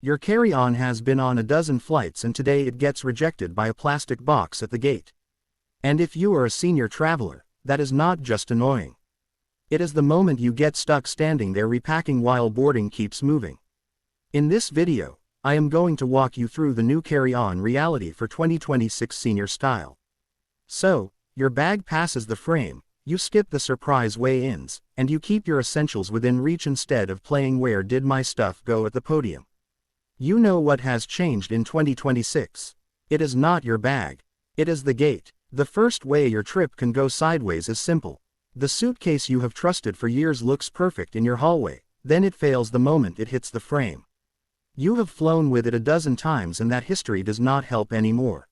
Your carry-on has been on a dozen flights and today it gets rejected by a plastic box at the gate. And if you are a senior traveler, that is not just annoying. It is the moment you get stuck standing there repacking while boarding keeps moving. In this video, I am going to walk you through the new carry-on reality for 2026 senior style. So, your bag passes the frame, you skip the surprise weigh-ins, and you keep your essentials within reach instead of playing "Where Did My Stuff Go" at the podium. You know what has changed in 2026. It is not your bag. It is the gate. The first way your trip can go sideways is simple. The suitcase you have trusted for years looks perfect in your hallway, then it fails the moment it hits the frame. You have flown with it a dozen times and that history does not help anymore.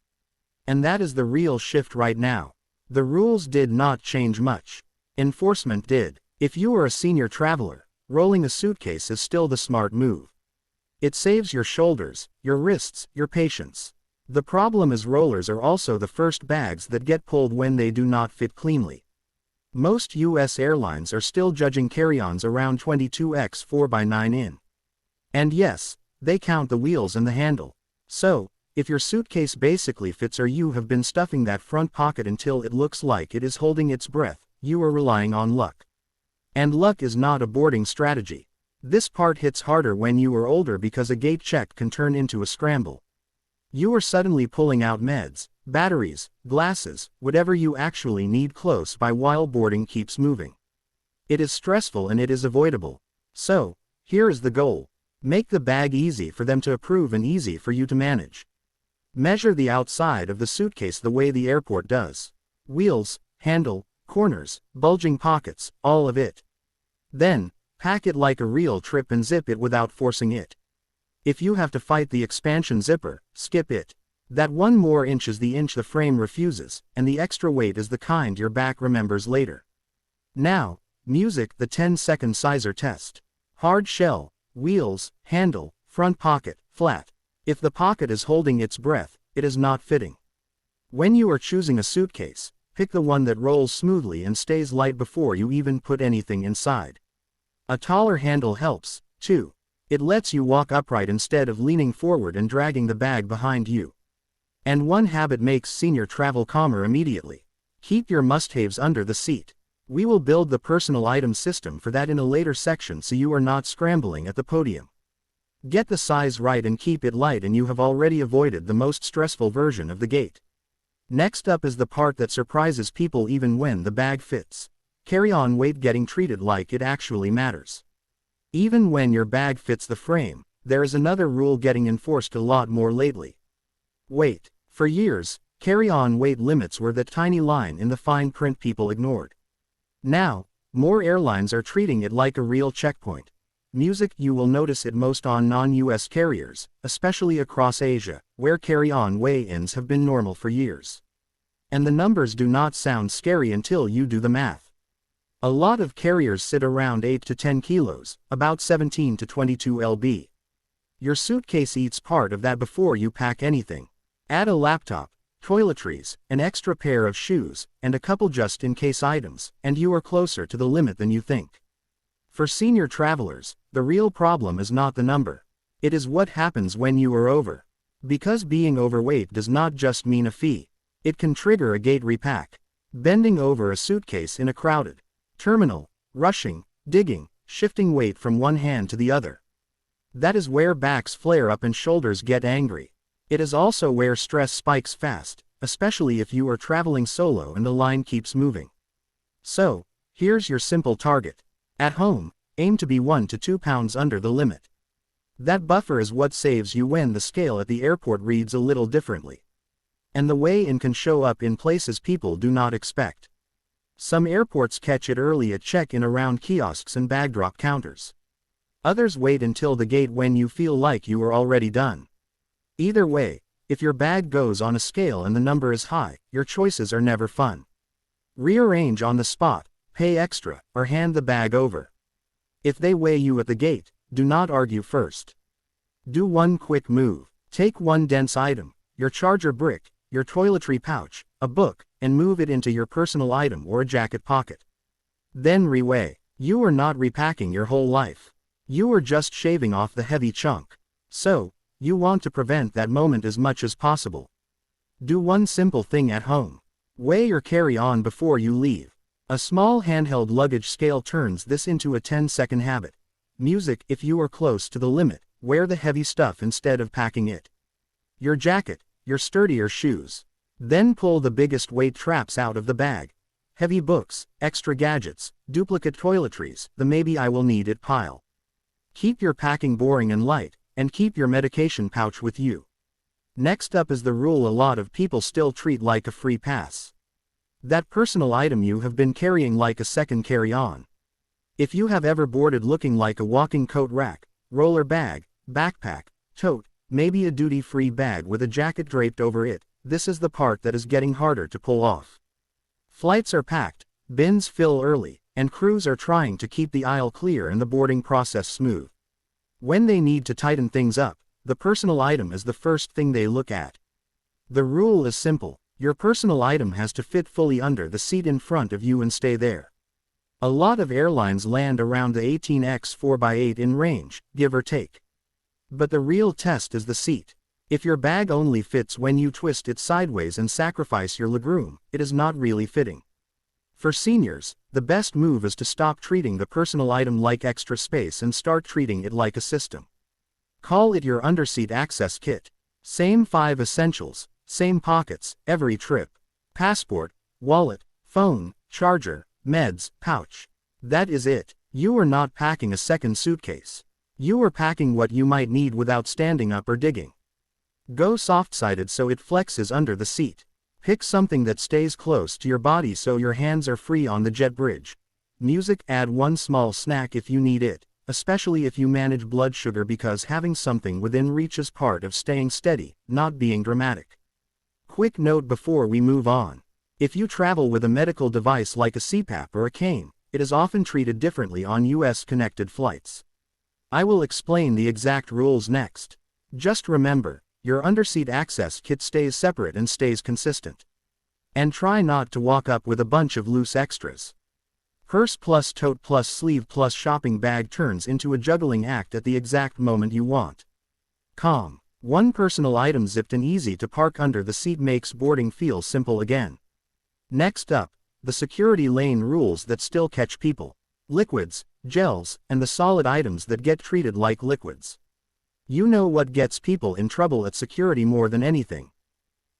And that is the real shift right now. The rules did not change much. Enforcement did. If you are a senior traveler, rolling a suitcase is still the smart move. It saves your shoulders, your wrists, your patience. The problem is rollers are also the first bags that get pulled when they do not fit cleanly. Most US airlines are still judging carry-ons around 22x 4x9 in. And yes, they count the wheels and the handle. So, if your suitcase basically fits or you have been stuffing that front pocket until it looks like it is holding its breath, you are relying on luck. And luck is not a boarding strategy. This part hits harder when you are older because a gate check can turn into a scramble. You are suddenly pulling out meds, batteries, glasses, whatever you actually need close by while boarding keeps moving. It is stressful and it is avoidable. So, here is the goal. Make the bag easy for them to approve and easy for you to manage. Measure the outside of the suitcase the way the airport does. Wheels, handle, corners, bulging pockets, all of it. Then, pack it like a real trip and zip it without forcing it. If you have to fight the expansion zipper, skip it. That one more inch is the inch the frame refuses, and the extra weight is the kind your back remembers later. Now, music, the 10-second sizer test. Hard shell, wheels, handle, front pocket, flat. If the pocket is holding its breath, it is not fitting. When you are choosing a suitcase, pick the one that rolls smoothly and stays light before you even put anything inside. A taller handle helps, too. It lets you walk upright instead of leaning forward and dragging the bag behind you. And one habit makes senior travel calmer immediately. Keep your must-haves under the seat. We will build the personal item system for that in a later section so you are not scrambling at the podium. Get the size right and keep it light and you have already avoided the most stressful version of the gate. Next up is the part that surprises people even when the bag fits. Carry-on weight getting treated like it actually matters. Even when your bag fits the frame, there is another rule getting enforced a lot more lately. Weight. For years, carry-on weight limits were that tiny line in the fine print people ignored. Now, more airlines are treating it like a real checkpoint. Music, you will notice it most on non-US carriers, especially across Asia, where carry-on weigh-ins have been normal for years. And the numbers do not sound scary until you do the math. A lot of carriers sit around 8 to 10 kilos, about 17 to 22 lb. Your suitcase eats part of that before you pack anything. Add a laptop, toiletries, an extra pair of shoes, and a couple just-in-case items, and you are closer to the limit than you think. For senior travelers, the real problem is not the number. It is what happens when you are over. Because being overweight does not just mean a fee. It can trigger a gate repack. Bending over a suitcase in a crowded terminal, rushing, digging, shifting weight from one hand to the other. That is where backs flare up and shoulders get angry. It is also where stress spikes fast, especially if you are traveling solo and the line keeps moving. So, here's your simple target. At home, aim to be 1 to 2 pounds under the limit. That buffer is what saves you when the scale at the airport reads a little differently. And the weigh-in can show up in places people do not expect. Some airports catch it early at check-in around kiosks and bag drop counters. Others wait until the gate when you feel like you are already done. Either way, if your bag goes on a scale and the number is high, your choices are never fun. Rearrange on the spot, pay extra, or hand the bag over. If they weigh you at the gate, do not argue first. Do one quick move. Take one dense item, your charger brick, your toiletry pouch, a book, and move it into your personal item or a jacket pocket. Then reweigh. You are not repacking your whole life. You are just shaving off the heavy chunk. So, you want to prevent that moment as much as possible. Do one simple thing at home. Weigh your carry-on before you leave. A small handheld luggage scale turns this into a 10-second habit. Music: if you are close to the limit, wear the heavy stuff instead of packing it. Your jacket, your sturdier shoes. Then pull the biggest weight traps out of the bag. Heavy books, extra gadgets, duplicate toiletries, the maybe I will need it pile. Keep your packing boring and light, and keep your medication pouch with you. Next up is the rule a lot of people still treat like a free pass. That personal item you have been carrying like a second carry-on. If you have ever boarded looking like a walking coat rack, roller bag, backpack, tote, maybe a duty-free bag with a jacket draped over it, this is the part that is getting harder to pull off. Flights are packed, bins fill early, and crews are trying to keep the aisle clear and the boarding process smooth. When they need to tighten things up, the personal item is the first thing they look at. The rule is simple: your personal item has to fit fully under the seat in front of you and stay there. A lot of airlines land around the 18x 4x8 in range, give or take. But the real test is the seat. If your bag only fits when you twist it sideways and sacrifice your legroom, it is not really fitting. For seniors, the best move is to stop treating the personal item like extra space and start treating it like a system. Call it your underseat access kit. Same 5 essentials, same pockets, every trip. Passport, wallet, phone, charger, meds, pouch. That is it. You are not packing a second suitcase. You are packing what you might need without standing up or digging. Go soft-sided so it flexes under the seat. Pick something that stays close to your body so your hands are free on the jet bridge. Music: add one small snack if you need it, especially if you manage blood sugar, because having something within reach is part of staying steady, not being dramatic. Quick note before we move on. If you travel with a medical device like a CPAP or a cane, it is often treated differently on US connected flights. I will explain the exact rules next. Just remember, your underseat access kit stays separate and stays consistent. And try not to walk up with a bunch of loose extras. Purse plus tote plus sleeve plus shopping bag turns into a juggling act at the exact moment you want. Calm. One personal item zipped and easy to park under the seat makes boarding feel simple again. Next up, the security lane rules that still catch people. Liquids, gels, and the solid items that get treated like liquids. You know what gets people in trouble at security more than anything?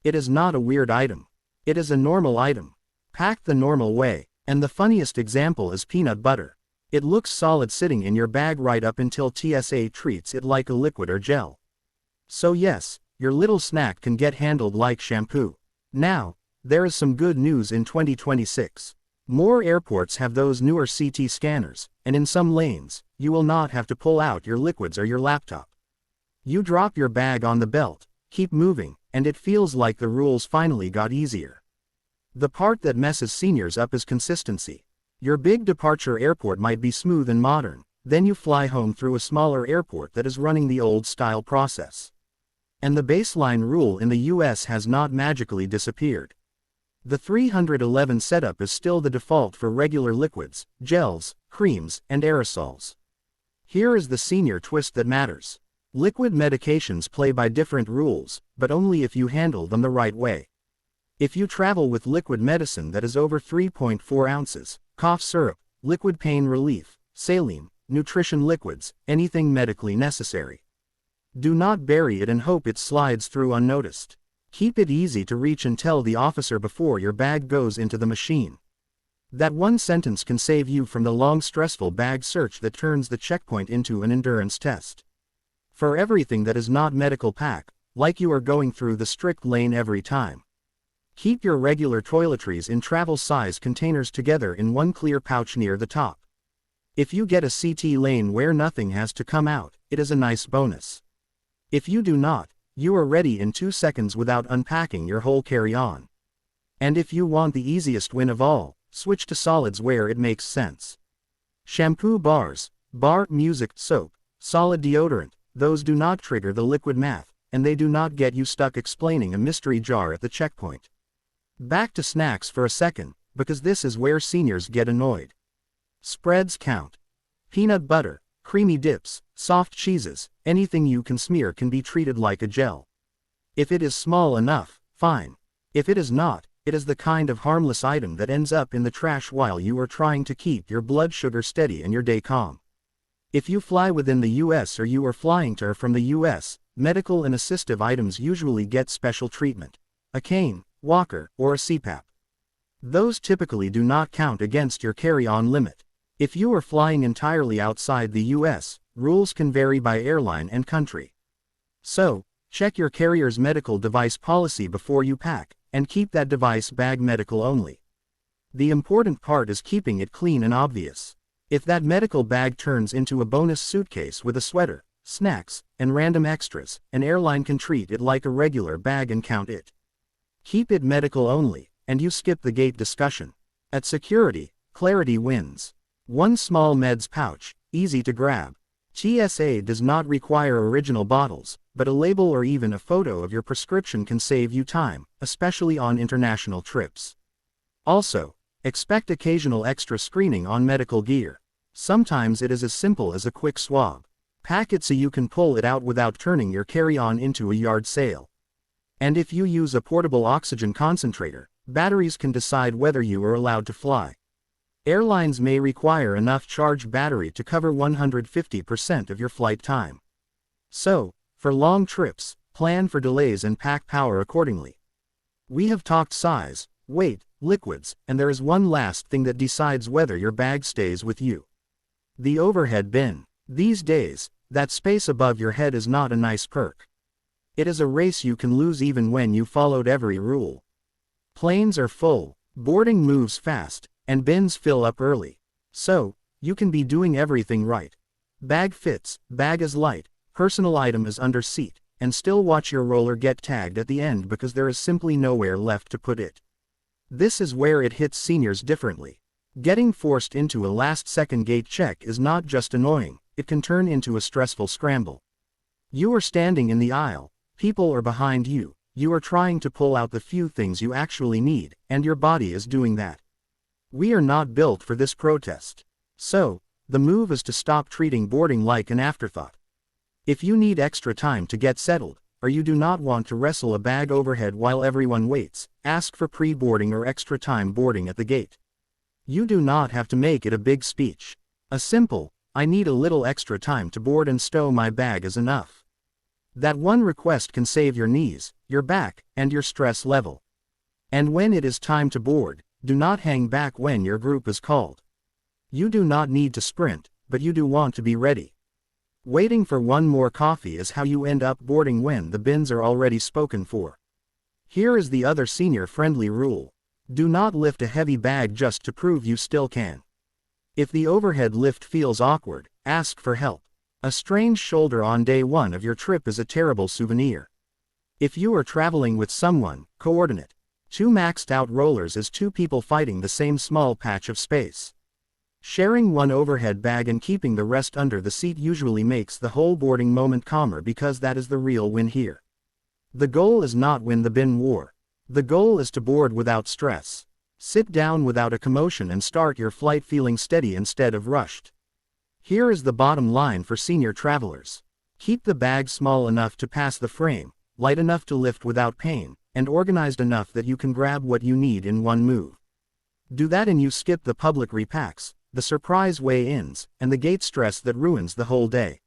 It is not a weird item. It is a normal item. Packed the normal way. And the funniest example is peanut butter. It looks solid sitting in your bag right up until TSA treats it like a liquid or gel. So yes, your little snack can get handled like shampoo. Now, there is some good news in 2026. More airports have those newer CT scanners, and in some lanes, you will not have to pull out your liquids or your laptop. You drop your bag on the belt, keep moving, and it feels like the rules finally got easier. The part that messes seniors up is consistency. Your big departure airport might be smooth and modern, then you fly home through a smaller airport that is running the old-style process. And the baseline rule in the US has not magically disappeared. The 311 setup is still the default for regular liquids, gels, creams, and aerosols. Here is the senior twist that matters. Liquid medications play by different rules, but only if you handle them the right way. If you travel with liquid medicine that is over 3.4 ounces, cough syrup, liquid pain relief, saline, nutrition liquids, anything medically necessary, do not bury it and hope it slides through unnoticed. Keep it easy to reach and tell the officer before your bag goes into the machine. That one sentence can save you from the long stressful bag search that turns the checkpoint into an endurance test. For everything that is not medical, pack like you are going through the strict lane every time. Keep your regular toiletries in travel-size containers together in one clear pouch near the top. If you get a CT lane where nothing has to come out, it is a nice bonus. If you do not, you are ready in 2 seconds without unpacking your whole carry-on. And if you want the easiest win of all, switch to solids where it makes sense. Shampoo bars, bar, music, soap, solid deodorant, those do not trigger the liquid math, and they do not get you stuck explaining a mystery jar at the checkpoint. Back to snacks for a second, because this is where seniors get annoyed. Spreads count. Peanut butter, creamy dips, soft cheeses, anything you can smear can be treated like a gel. If it is small enough, fine. If it is not, it is the kind of harmless item that ends up in the trash while you are trying to keep your blood sugar steady and your day calm. If you fly within the US or you are flying to or from the US, medical and assistive items usually get special treatment. A cane, walker, or a CPAP. Those typically do not count against your carry-on limit. If you are flying entirely outside the US, rules can vary by airline and country. So, check your carrier's medical device policy before you pack, and keep that device bag medical only. The important part is keeping it clean and obvious. If that medical bag turns into a bonus suitcase with a sweater, snacks, and random extras, an airline can treat it like a regular bag and count it. Keep it medical only, and you skip the gate discussion. At security, clarity wins. One small meds pouch, easy to grab. TSA does not require original bottles, but a label or even a photo of your prescription can save you time, especially on international trips. Also, expect occasional extra screening on medical gear. Sometimes it is as simple as a quick swab. Pack it so you can pull it out without turning your carry-on into a yard sale. And if you use a portable oxygen concentrator, batteries can decide whether you are allowed to fly. Airlines may require enough charged battery to cover 150% of your flight time. So, for long trips, plan for delays and pack power accordingly. We have talked size, weight, liquids, and there is one last thing that decides whether your bag stays with you. The overhead bin. These days, that space above your head is not a nice perk. It is a race you can lose even when you followed every rule. Planes are full, boarding moves fast, and bins fill up early. So, you can be doing everything right. Bag fits, bag is light, personal item is under seat, and still watch your roller get tagged at the end because there is simply nowhere left to put it. This is where it hits seniors differently. Getting forced into a last-second gate check is not just annoying, it can turn into a stressful scramble. You are standing in the aisle, people are behind you, you are trying to pull out the few things you actually need, and your body is doing that. We are not built for this protest. So, the move is to stop treating boarding like an afterthought. If you need extra time to get settled, or you do not want to wrestle a bag overhead while everyone waits, ask for pre-boarding or extra time boarding at the gate. You do not have to make it a big speech. A simple, "I need a little extra time to board and stow my bag" is enough. That one request can save your knees, your back, and your stress level. And when it is time to board, do not hang back when your group is called. You do not need to sprint, but you do want to be ready. Waiting for one more coffee is how you end up boarding when the bins are already spoken for. Here is the other senior-friendly rule. Do not lift a heavy bag just to prove you still can. If the overhead lift feels awkward, ask for help. A strained shoulder on day one of your trip is a terrible souvenir. If you are traveling with someone, coordinate. 2 maxed-out rollers is 2 people fighting the same small patch of space. Sharing one overhead bag and keeping the rest under the seat usually makes the whole boarding moment calmer because that is the real win here. The goal is not win the bin war. The goal is to board without stress. Sit down without a commotion and start your flight feeling steady instead of rushed. Here is the bottom line for senior travelers. Keep the bag small enough to pass the frame, light enough to lift without pain, and organized enough that you can grab what you need in one move. Do that and you skip the public repacks, the surprise weigh-ins, and the gate stress that ruins the whole day.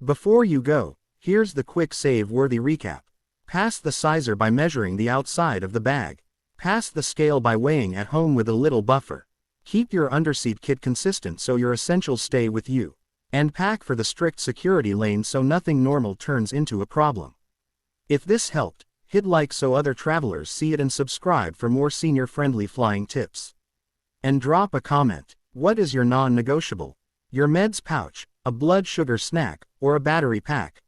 Before you go, here's the quick save-worthy recap. Pass the sizer by measuring the outside of the bag. Pass the scale by weighing at home with a little buffer. Keep your underseat kit consistent so your essentials stay with you. And pack for the strict security lane so nothing normal turns into a problem. If this helped, hit like so other travelers see it and subscribe for more senior-friendly flying tips. And drop a comment. What is your non-negotiable? Your meds pouch, a blood sugar snack, or a battery pack?